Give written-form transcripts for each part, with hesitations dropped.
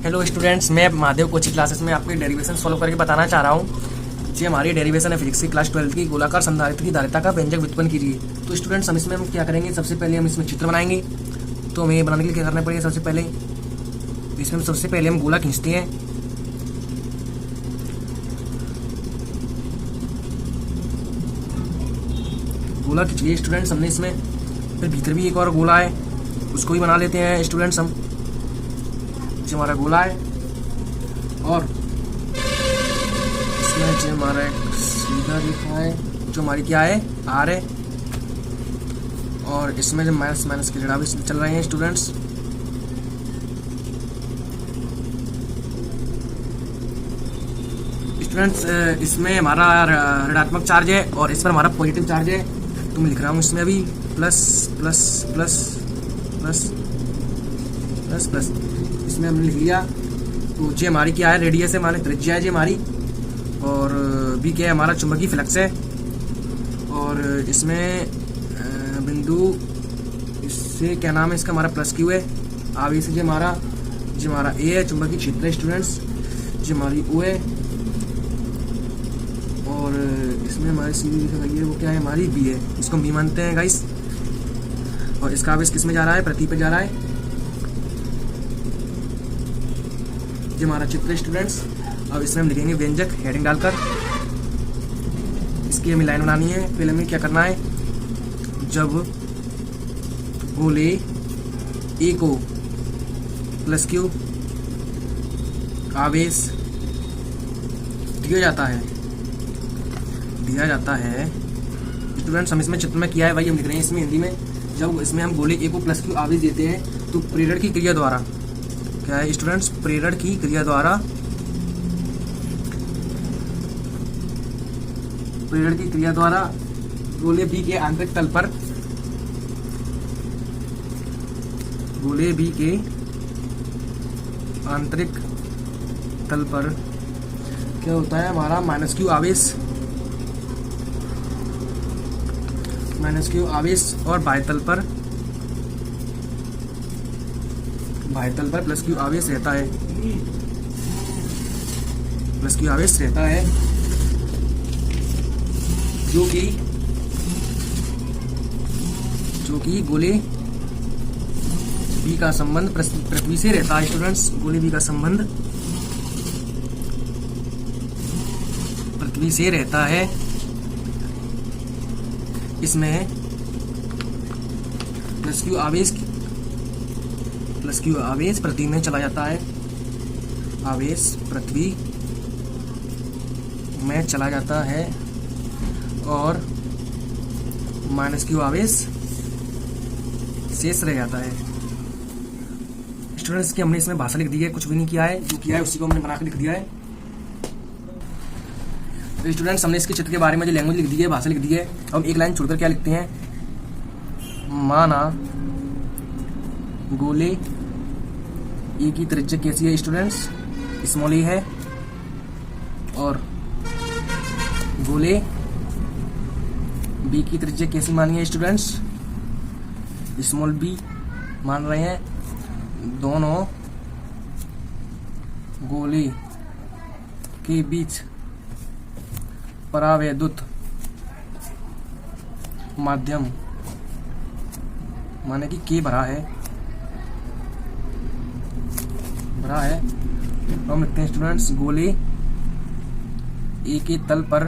Hello students, मैं Mahadev coaching classes में आपको डेरिवेशन सॉल्व करके बताना चाह रहा हूँ। जी हमारी डेरिवेशन है फिजिक्स की क्लास 12 की गोलाकार संधारित्र की धारिता का व्यंजक व्युत्पन्न कीजिए। तो स्टूडेंट्स हम इसमें क्या करेंगे, सबसे पहले हम इसमें चित्र बनाएंगे। तो हमें ये बनाने के लिए क्या करना पड़ेगा, सबसे पहले हम गोला खींचते हैं। गोला खींच लिए स्टूडेंट्स हमने इसमें। फिर भीतर भी एक और गोला है, उसको भी बना लेते हैं स्टूडेंट्स हम। जो हमारा गोला है और इसमें जो हमारा एक सीधा लिखा है, जो हमारी क्या है आर है, और इसमें जो माइनस माइनस के जड़ा भी चल रहे हैं स्टूडेंट्स। इसमें हमारा ऋणात्मक चार्ज है और इस पर हमारा पॉजिटिव चार्ज है। तो मैं लिख रहा हूँ इसमें अभी plus plus plus plus plus plus, इसमें हमने लिख लिया। तो जे हमारी क्या है, रेडियस है, हमारी त्रिज्या है जी हमारी, और बी क्या है, हमारा चुंबकीय फ्लक्स है। और इसमें बिंदु, इससे क्या नाम है इसका, हमारा प्लस क्यू है। आगे से जो हमारा ए है, चुंबकीय क्षेत्र है स्टूडेंट्स, जो हमारी ओ है। और इसमें हमारी सी लिखी है, वो क्या है, हमारी बी है, इसको हम बी मानते हैं गाइस। और इसका आवेश किस में जा रहा है, पृथ्वी पे जा रहा है। जो हमारा चित्र है स्टूडेंट्स। अब इसमें हम लिखेंगे व्यंजक हेडिंग डालकर। इसकी हमें लाइन बनानी है। पहले हमें क्या करना है, जब गोले ए को प्लस क्यू आवेश दिया जाता है स्टूडेंट्स, हम इसमें चित्र में किया है वही हम लिख रहे हैं इसमें हिंदी में। जब इसमें हम गोले ए को प्लस क्यू आवेश देते हैं तो प्रेरण की क्रिया द्वारा क्या है स्टूडेंट्स, प्रेरण की क्रिया द्वारा गोले बी के आंतरिक तल पर क्या होता है, हमारा माइनस क्यू आवेश और बाह्य तल पर प्लस क्यू आवेश रहता है, जो कि गोले बी का संबंध पृथ्वी से रहता है स्टूडेंट्स। गोले बी का संबंध पृथ्वी से रहता है। इसमें प्लस क्यू आवेश पृथ्वी में चला जाता है, और माइनस क्यू आवेश शेष रह जाता है स्टूडेंट्स। की हमने इसमें भाषा लिख दी है, कुछ भी नहीं किया है, जो किया है उसी को हमने बना के लिख दिया है। तो स्टूडेंट्स हमने इसके चित्र के बारे में जो लैंग्वेज लिख दी है, भाषा लिख दी है। हम एक लाइन छोड़कर क्या लिखते हैं, माना गोले ए की त्रिज्या कैसी है स्टूडेंट्स, स्मॉल ए है, और गोले बी की त्रिज्या कैसी मानी है स्टूडेंट्स, स्मॉल बी मान रहे हैं। दोनों गोले के बीच परावैद्युत माध्यम माने कि के भरा है। तो हम लिखते हैं स्टूडेंट्स, गोले ए के तल पर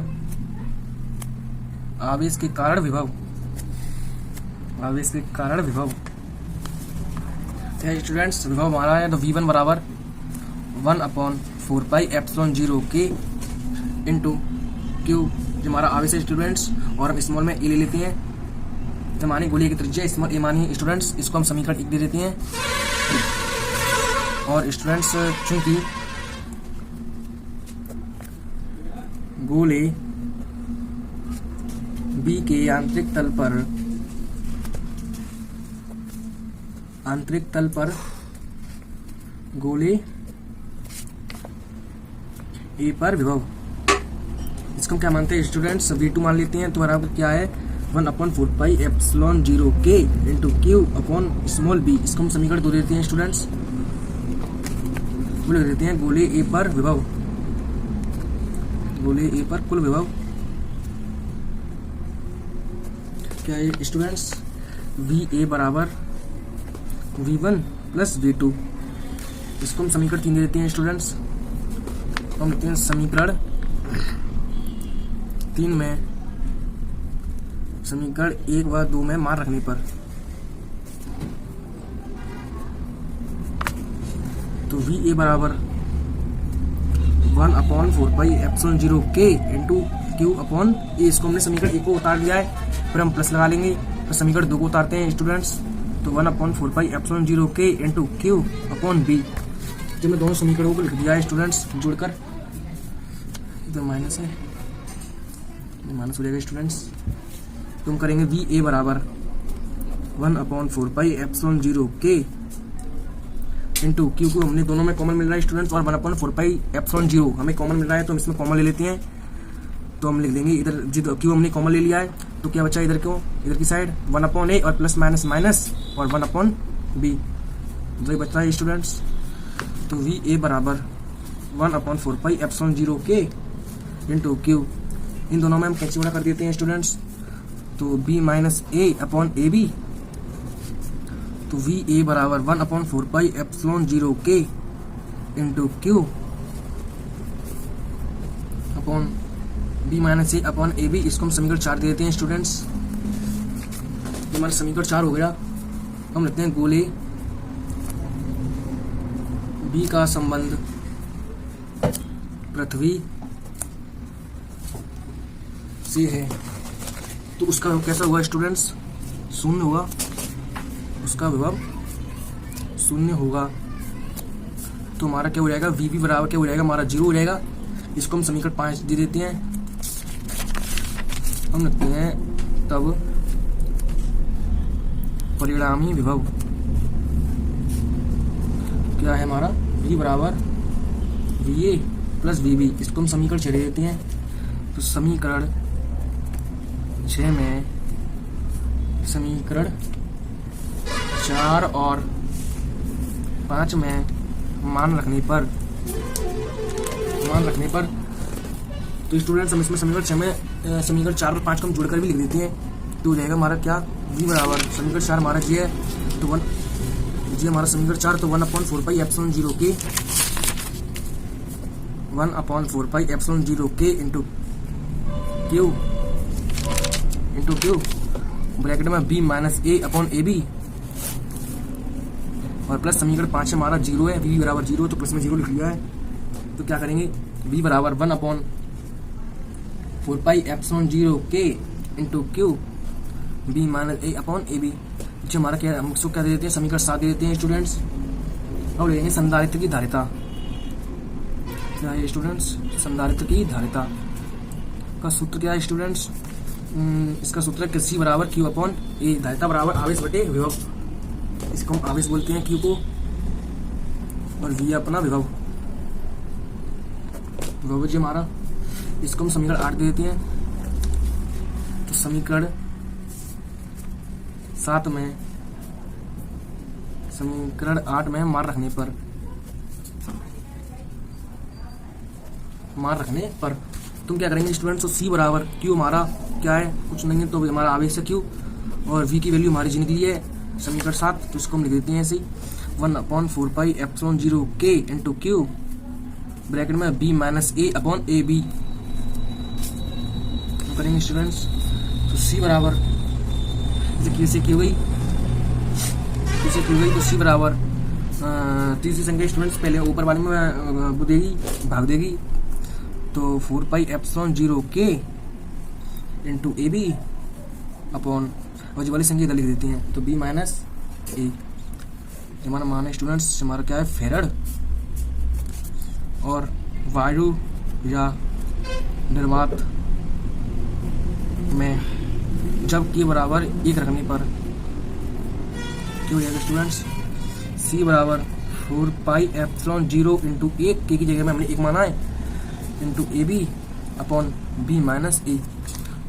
आवेश के कारण विभव स्टूडेंट्स, विभव हमारा है तो V1 बराबर 1/4πε0 के इंटू क्यू, जो हमारा आवेश है स्टूडेंट्स। और हम स्मॉल में ए ले लेते हैं, तो मानी गोले की त्रिज्या स्मॉल ए मानी है स्टूडेंट्स, इसको हम समीकरण 1 दे देते हैं। और स्टूडेंट्स चूंकि गोले बी के आंतरिक तल पर गोले ए पर विभव, इसको हम क्या मानते हैं स्टूडेंट्स, V2 मान लेते हैं। तो बराबर क्या है, 1/4πε0 के into Q upon small B, इसको हम समीकरण 2 देते हैं स्टूडेंट्स। वो लिख देते हैं गोले ए पर विभव, गोले ए पर कुल विभव क्या है स्टूडेंट्स, वी ए बराबर V1 प्लस V2। इसको हम समीकरण 3 दे देते हैं स्टूडेंट्स। तो हम लिखते हैं समीकरण 3 में, समीकरण 1 व 2 में मान रखने पर तो वी ए बराबर 1/4πε0 K इंटू क्यू अपॉन ए। इसको हमने समीकरण 1 को उतार दिया है, फिर हम प्लस लगा लेंगे, फिर समीकरण 2 को उतारते हैं स्टूडेंट्स। तो 1/4πε0 K into Q upon B. जब मैं दोनों समीकरणों को लिख दिया है स्टूडेंट्स जोड़कर, इधर माइनस है, माइनस हो जाएगा स्टूडेंट्स। तो हम करेंगे वी ए बराबर 1/4πε0 K इंटू क्यू को हमने दोनों में कॉमन मिल रहा है स्टूडेंट्स, और 1/4πε0 हमें कॉमन मिल रहा है, तो हम इसमें कॉमन ले लेते हैं। तो हम लिख देंगे इधर जो क्यू हमने कॉमन ले लिया है, तो क्या बचा इधर क्यों, इधर की साइड 1/a और प्लस माइनस माइनस और 1/b, जो ये बच रहा है स्टूडेंट्स। तो वी ए बराबर 1/4πε0 K इंटू क्यू, इन दोनों में हम कैंसिल कर देते हैं स्टूडेंट्स। तो b minus A upon A B, तो वी ए बराबर 1/4πε0 K into Q upon b minus A upon A B. इसको हम समीकरण 4 दे देते हैं स्टूडेंट्स। हमारा समीकरण 4 हो गया। हम लिखते हैं गोले B का संबंध पृथ्वी से है, तो उसका कैसा हुआ स्टूडेंट्स, शून्य होगा, उसका विभव शून्य होगा। तो हमारा क्या हो जाएगा, वी बी बराबर क्या हो जाएगा, हमारा 0 हो जाएगा। इसको हम समीकरण 5 दे देते हैं। हम लिखते हैं तब परिणामी विभव क्या है हमारा, v बराबर V A plus V B. इसको हम समीकरण 6 दे देते हैं। तो समीकरण 6 में, समीकरण 4 और 5 में मान रखने पर तो स्टूडेंट्स हम इसमें समीकरण 6 में समीकरण 4 और 5 को हम जोड़कर भी लिख देते हैं। तो हो जाएगा हमारा क्या, v बराबर समीकरण 4 हमारा जी है, तो जी हमारा समीकरण 4, तो 1/4πε0 K 1/4πε0 K into Q bracket में b minus A upon A B, और प्लस समीकरण 5 हमारा 0 है, v बराबर 0, तो प्लस में 0 लिख लिया है। तो क्या करेंगे, v बराबर 1/4πε0 K into Q b minus A upon A B. जो हमारा क्या, हम इसको क्या दे देते हैं, समीकरण 7 दे देते हैं स्टूडेंट्स। और लेंगे संधारित्र की धारिता, क्या है स्टूडेंट्स, संधारित्र की धारिता का सूत्र क्या है स्टूडेंट्स, इसका सूत्र है C बराबर क्यू अपॉन ए। धारिता बराबर आवेश बटे विभव, इसको हम आवेश बोलते हैं क्यू को, और v अपना विभव जी हमारा। इसको हम समीकरण 8 दे देते हैं। तो समीकरण 7 में, समीकरण 8 में मान रखने पर तुम क्या करेंगे स्टूडेंट्स, तो C बराबर क्यू हमारा क्या है, कुछ नहीं है, तो हमारा आवेश है क्यू, और v की वैल्यू हमारी जी निकली है समीकरण 7, तो इसको हम लिख देते हैं ऐसे 1/4πε0 K इंटू क्यू ब्रैकेट में b minus A upon A B करेंगे स्टूडेंट्स। तो C बराबर कैसे की गई, तो C बराबर तीसरी संख्या स्टूडेंट्स पहले ऊपर वाले में भाग देगी, तो 4πε0 K into A B upon, और जो वाली संख्या इधर लिख देती हैं, तो b माइनस ए। हमारा मान है स्टूडेंट्स, हमारा क्या है फेरड, और वायु या निर्वात में जब k बराबर 1 रखने पर क्या हो जाएगा स्टूडेंट्स, C बराबर 4πε0 इंटू 1, k की जगह में हमने 1 माना है, into A B upon b minus a.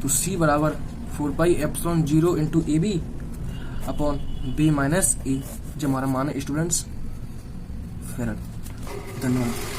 तो C बराबर 4πε0 into A B upon b minus a, जो हमारा मान है स्टूडेंट्स फेरड। धन्यवाद।